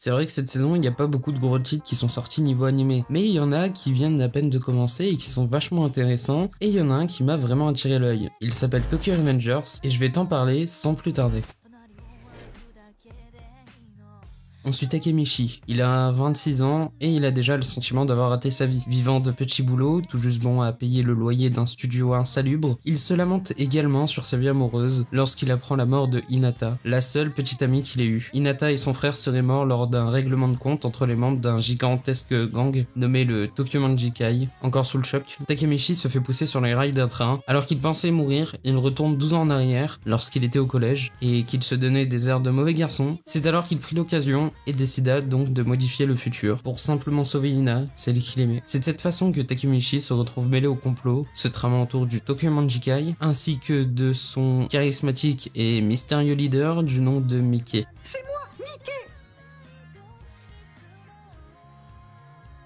C'est vrai que cette saison, il n'y a pas beaucoup de gros titres qui sont sortis niveau animé, mais il y en a qui viennent à peine de commencer et qui sont vachement intéressants, et il y en a un qui m'a vraiment attiré l'œil. Il s'appelle Tokyo Revengers, et je vais t'en parler sans plus tarder. On suit Takemichi, il a 26 ans et il a déjà le sentiment d'avoir raté sa vie. Vivant de petits boulots, tout juste bon à payer le loyer d'un studio insalubre, il se lamente également sur sa vie amoureuse lorsqu'il apprend la mort de Hinata, la seule petite amie qu'il ait eue. Hinata et son frère seraient morts lors d'un règlement de compte entre les membres d'un gigantesque gang nommé le Tokyo Manjikai. Encore sous le choc, Takemichi se fait pousser sur les rails d'un train. Alors qu'il pensait mourir, il retourne 12 ans en arrière lorsqu'il était au collège et qu'il se donnait des airs de mauvais garçon. C'est alors qu'il prit l'occasion et décida donc de modifier le futur pour simplement sauver Hina, celle qu'il aimait. C'est de cette façon que Takemichi se retrouve mêlé au complot, se tramant autour du Tokyo Manjikai, ainsi que de son charismatique et mystérieux leader du nom de Mickey. C'est moi, Mickey!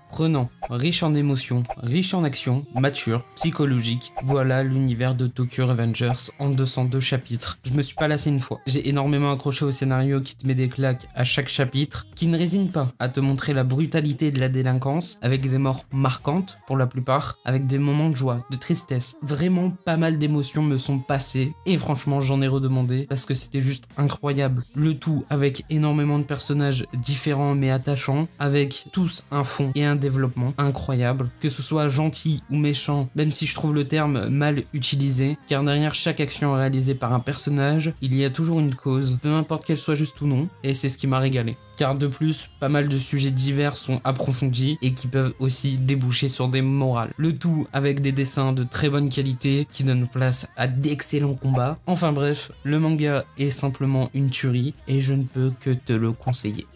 Prenant, riche en émotions, riche en actions, mature, psychologique, voilà l'univers de Tokyo Revengers en 202 chapitres. Je me suis pas lassé une fois. J'ai énormément accroché au scénario qui te met des claques à chaque chapitre, qui ne résine pas à te montrer la brutalité de la délinquance, avec des morts marquantes pour la plupart, avec des moments de joie, de tristesse. Vraiment pas mal d'émotions me sont passées, et franchement j'en ai redemandé parce que c'était juste incroyable. Le tout avec énormément de personnages différents mais attachants, avec tous un fond et un développement incroyable, que ce soit gentil ou méchant, même si je trouve le terme mal utilisé, car derrière chaque action réalisée par un personnage, il y a toujours une cause, peu importe qu'elle soit juste ou non, et c'est ce qui m'a régalé. Car de plus, pas mal de sujets divers sont approfondis et qui peuvent aussi déboucher sur des morales. Le tout avec des dessins de très bonne qualité qui donnent place à d'excellents combats. Enfin bref, le manga est simplement une tuerie et je ne peux que te le conseiller.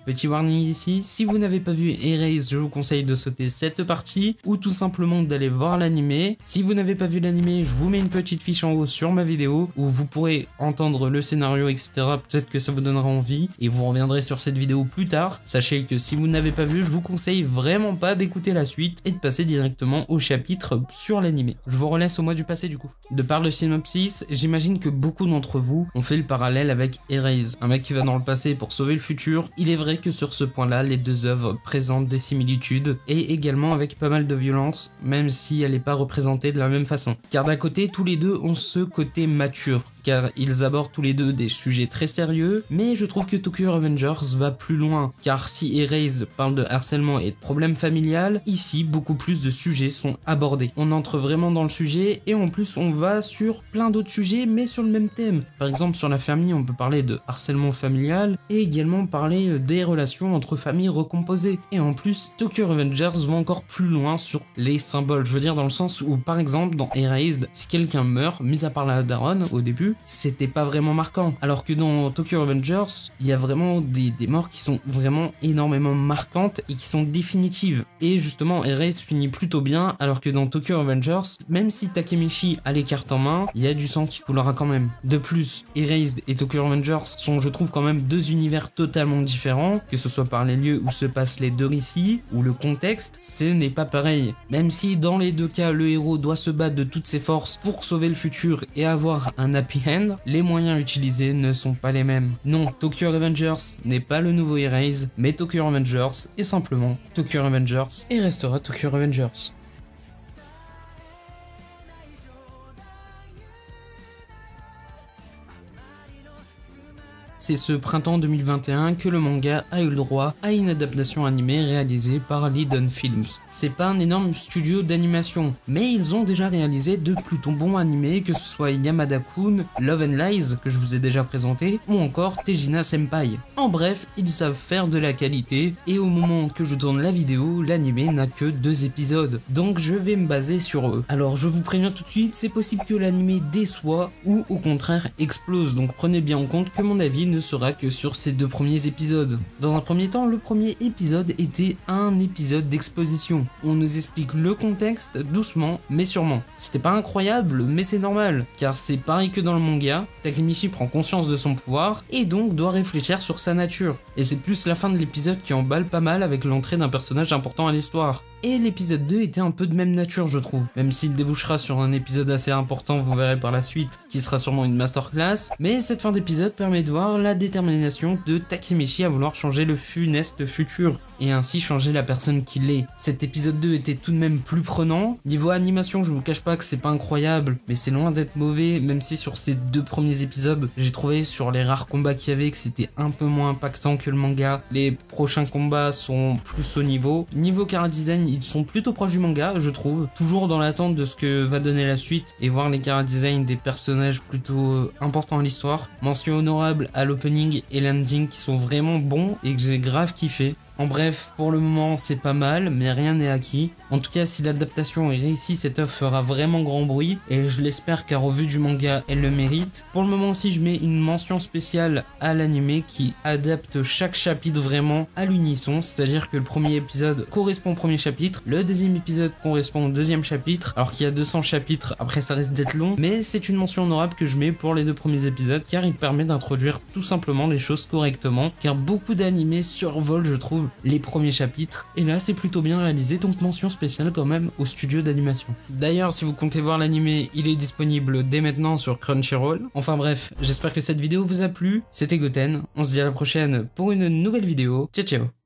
Petit warning ici, si vous n'avez pas vu Erase, je vous conseille de sauter cette partie ou tout simplement d'aller voir l'animé. Si vous n'avez pas vu l'animé, je vous mets une petite fiche en haut sur ma vidéo où vous pourrez entendre le scénario, etc. Peut-être que ça vous donnera envie et vous reviendrez sur cette vidéo plus tard. Sachez que si vous n'avez pas vu, je vous conseille vraiment pas d'écouter la suite et de passer directement au chapitre sur l'animé. Je vous relaisse au mois du passé du coup. De par le synopsis, j'imagine que beaucoup d'entre vous ont fait le parallèle avec Erase, un mec qui va dans le passé pour sauver le futur. Il est vrai que sur ce point-là, les deux œuvres présentent des similitudes et également avec pas mal de violence, même si elle n'est pas représentée de la même façon. Car d'un côté, tous les deux ont ce côté mature, car ils abordent tous les deux des sujets très sérieux, mais je trouve que Tokyo Revengers va plus loin, car si Erase parle de harcèlement et de problèmes familiales, ici beaucoup plus de sujets sont abordés. On entre vraiment dans le sujet et en plus on va sur plein d'autres sujets mais sur le même thème. Par exemple sur la famille, on peut parler de harcèlement familial et également parler des relations entre familles recomposées. Et en plus, Tokyo Revengers va encore plus loin sur les symboles. Je veux dire dans le sens où par exemple dans Erased, si quelqu'un meurt, mis à part la daronne au début, c'était pas vraiment marquant. Alors que dans Tokyo Revengers, il y a vraiment des morts qui sont vraiment énormément marquantes et qui sont définitives. Et justement, Erased finit plutôt bien, alors que dans Tokyo Revengers, même si Takemichi a les cartes en main, il y a du sang qui coulera quand même. De plus, Erased et Tokyo Revengers sont, je trouve, quand même deux univers totalement différents, que ce soit par les lieux où se passent les deux récits, ou le contexte, ce n'est pas pareil. Même si dans les deux cas, le héros doit se battre de toutes ses forces pour sauver le futur et avoir un happy end, les moyens utilisés ne sont pas les mêmes. Non, Tokyo Revengers n'est pas le nouveau Erase, mais Tokyo Revengers est simplement Tokyo Revengers et restera Tokyo Revengers. C'est ce printemps 2021 que le manga a eu le droit à une adaptation animée réalisée par Liden Films. C'est pas un énorme studio d'animation, mais ils ont déjà réalisé de plutôt bons animés, que ce soit Yamada-kun, Love and Lies, que je vous ai déjà présenté, ou encore Tejina Senpai. En bref, ils savent faire de la qualité, et au moment que je tourne la vidéo, l'animé n'a que 2 épisodes, donc je vais me baser sur eux. Alors je vous préviens tout de suite, c'est possible que l'animé déçoit, ou au contraire explose, donc prenez bien en compte que mon avis ne sera que sur ces 2 premiers épisodes. Dans un premier temps, le premier épisode était un épisode d'exposition. On nous explique le contexte doucement mais sûrement. C'était pas incroyable, mais c'est normal, car c'est pareil que dans le manga, Takemichi prend conscience de son pouvoir et donc doit réfléchir sur sa nature. Et c'est plus la fin de l'épisode qui emballe pas mal avec l'entrée d'un personnage important à l'histoire. et l'épisode 2 était un peu de même nature je trouve, même s'il débouchera sur un épisode assez important, vous verrez par la suite, qui sera sûrement une masterclass, mais cette fin d'épisode permet de voir la détermination de Takemichi à vouloir changer le funeste futur, et ainsi changer la personne qu'il est. Cet épisode 2 était tout de même plus prenant. Niveau animation, je vous cache pas que c'est pas incroyable, mais c'est loin d'être mauvais, même si sur ces 2 premiers épisodes, j'ai trouvé sur les rares combats qu'il y avait que c'était un peu moins impactant que le manga. Les prochains combats sont plus au niveau. Niveau chara design, ils sont plutôt proches du manga, je trouve. Toujours dans l'attente de ce que va donner la suite et voir les chara design des personnages plutôt importants à l'histoire. Mention honorable à l'opening et l'ending qui sont vraiment bons et que j'ai grave kiffé. En bref, pour le moment c'est pas mal, mais rien n'est acquis. En tout cas, si l'adaptation est réussie, cette œuvre fera vraiment grand bruit, et je l'espère car au vu du manga, elle le mérite. Pour le moment aussi, je mets une mention spéciale à l'anime qui adapte chaque chapitre vraiment à l'unisson, c'est-à-dire que le premier épisode correspond au premier chapitre, le deuxième épisode correspond au deuxième chapitre, alors qu'il y a 200 chapitres, après ça risque d'être long, mais c'est une mention honorable que je mets pour les 2 premiers épisodes, car il permet d'introduire tout simplement les choses correctement, car beaucoup d'animés survolent, je trouve, les premiers chapitres, et là c'est plutôt bien réalisé, donc mention spéciale quand même au studio d'animation. D'ailleurs, si vous comptez voir l'animé, il est disponible dès maintenant sur Crunchyroll. Enfin bref, j'espère que cette vidéo vous a plu, c'était Goten, on se dit à la prochaine pour une nouvelle vidéo, ciao ciao.